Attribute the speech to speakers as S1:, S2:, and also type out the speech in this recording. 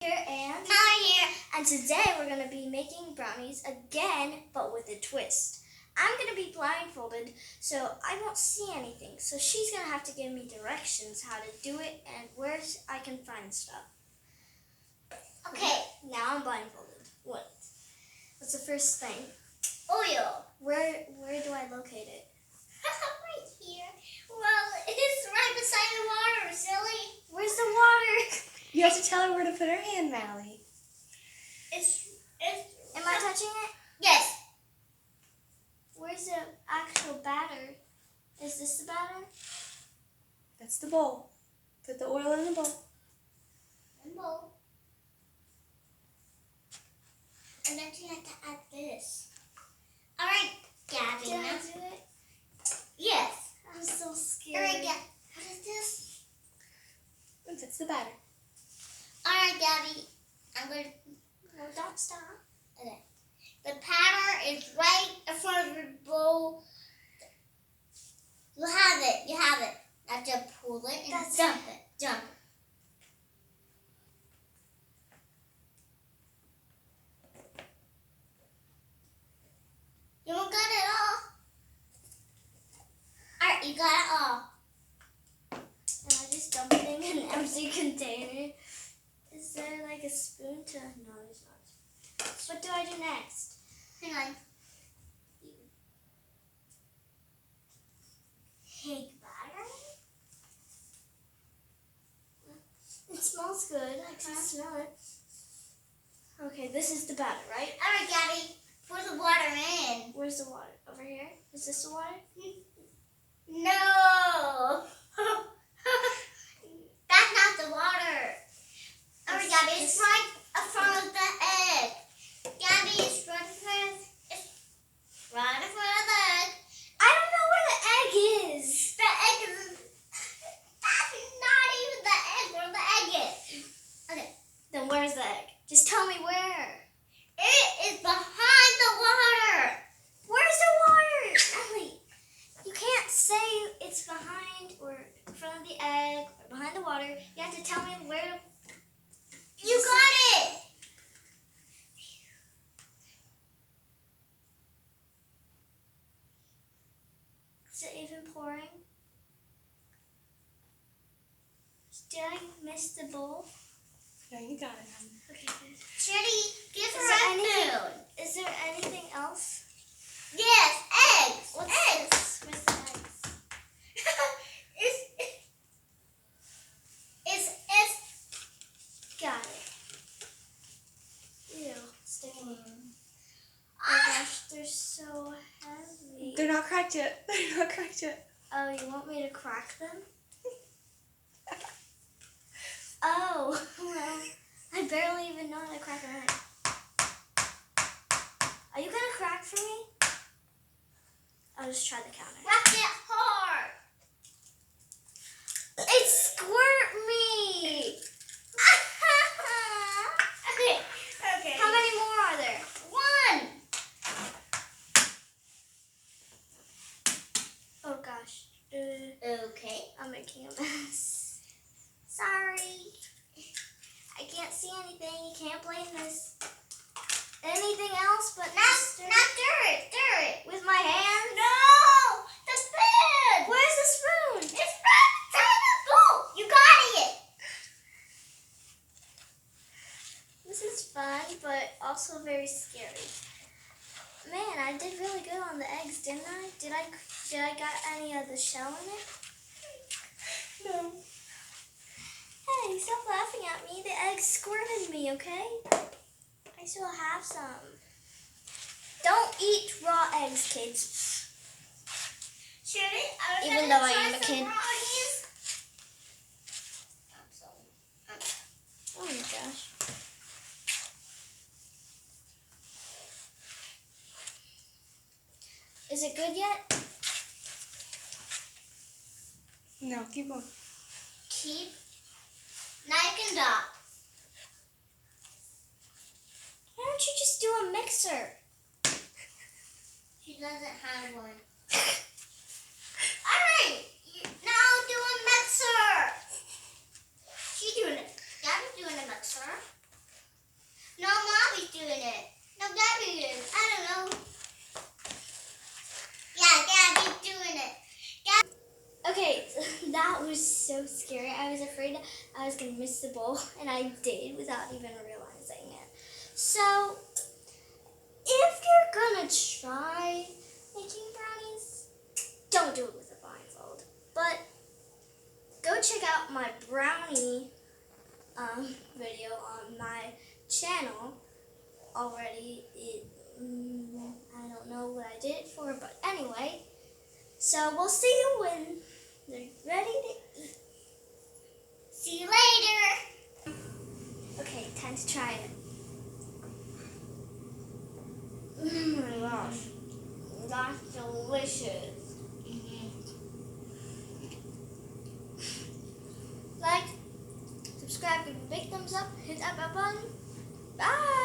S1: Here and
S2: Mallory here.
S1: And today we're going to be making brownies again, but with a twist. I'm going to be blindfolded, so I won't see anything. So she's going to have to give me directions how to do it and where I can find stuff.
S2: Okay.
S1: Now I'm blindfolded. What's the first thing?
S2: Oil.
S1: Where do I locate it?
S2: Right here. Well, it's right beside the water, silly.
S1: Where's the water?
S3: You have to tell her where to put her hand, Mallory.
S1: Am I touching it?
S2: Yes.
S1: Where's the actual batter? Is this the batter?
S3: That's the bowl. Put the oil in the bowl.
S2: And then you have to add this. All right, Gabby.
S1: Did I do it?
S2: Yes.
S1: I'm so
S2: All
S1: scared.
S2: right, Gabby. What is this?
S3: That's the batter.
S2: All right, Gabby. I'm going to...
S1: No, don't stop.
S2: Okay. The powder is right in front of your bowl. You have it. You have it. Now just pull it and dump it. Dump it. You got it all. All right, you got it all.
S1: And I just dump it in an empty container. Is there like a spoon to... No, there's not. What do I do next?
S2: Hang on.
S1: Cake batter? It smells good. I can smell it. Okay, this is the batter, right?
S2: All right, Gabby. Pour the water in.
S1: Where's the water? Over here? Is this the water?
S2: No. That's not the water. All right, Gabby. It's right in front of the egg. Gabby, it's right in front of the egg.
S1: I don't know where the egg is.
S2: The egg is... That's not even the egg. Where the egg is. Okay.
S1: Then where's the egg? Just tell me where.
S2: It is behind the water.
S1: Where's the water? Ellie, you can't say it's behind or in front of the egg or behind the water. You have to tell me where.
S2: You got it.
S1: Is it even pouring? Did I miss the bowl?
S3: No, you got it, honey.
S1: Okay, good.
S2: Shirley, give
S1: Is
S2: her
S1: there
S2: a
S1: anything?
S2: spoon.
S1: Is there anything else?
S2: Yes, eggs.
S1: What's
S2: Eggs.
S1: this? Where's the eggs?
S2: It's
S1: Got it. Ew, sticky. Oh gosh, they're so heavy.
S3: They're not cracked yet. They're not cracked yet.
S1: Oh, you want me to crack them? Oh, well, I barely even know how to crack an egg. Are you gonna crack for me? I'll just try the counter.
S2: Crack it hard.
S1: It squirt me!
S2: Okay.
S1: How many more are there?
S2: One.
S1: Oh gosh.
S2: Okay.
S1: I'm making a mess. Sorry. I can't see anything. You can't blame this. Anything else but
S2: Now stir it.
S1: with my hands?
S2: No, the spoon.
S1: Where's the spoon?
S2: It's right inside the bowl. You got it.
S1: This is fun, but also very scary. Man, I did really good on the eggs, didn't I? Did I got any of the shell in it?
S3: No.
S1: Hey, stop laughing at me. The eggs squirted me, okay? I still have some. Don't eat raw eggs, kids.
S2: Shirley,
S1: Even though I am a kid. Oh my gosh. Is it good yet?
S3: No, keep going.
S2: Keep knife and dot.
S1: Why don't you just do a mixer?
S2: She doesn't have one. All right, now do a mixer. She's doing it. Gabby's doing a mixer.
S1: so scary. I was afraid I was going to miss the bowl, and I did without even realizing it. So, if you're going to try making brownies, don't do it with a blindfold. But go check out my brownie video on my channel already. I don't know what I did it for, but anyway. So we'll see you when they're ready to eat.
S2: See you later.
S1: Okay, time to try it. Oh my gosh, that's delicious. Like, subscribe, give a big thumbs up, hit that bell button. Bye.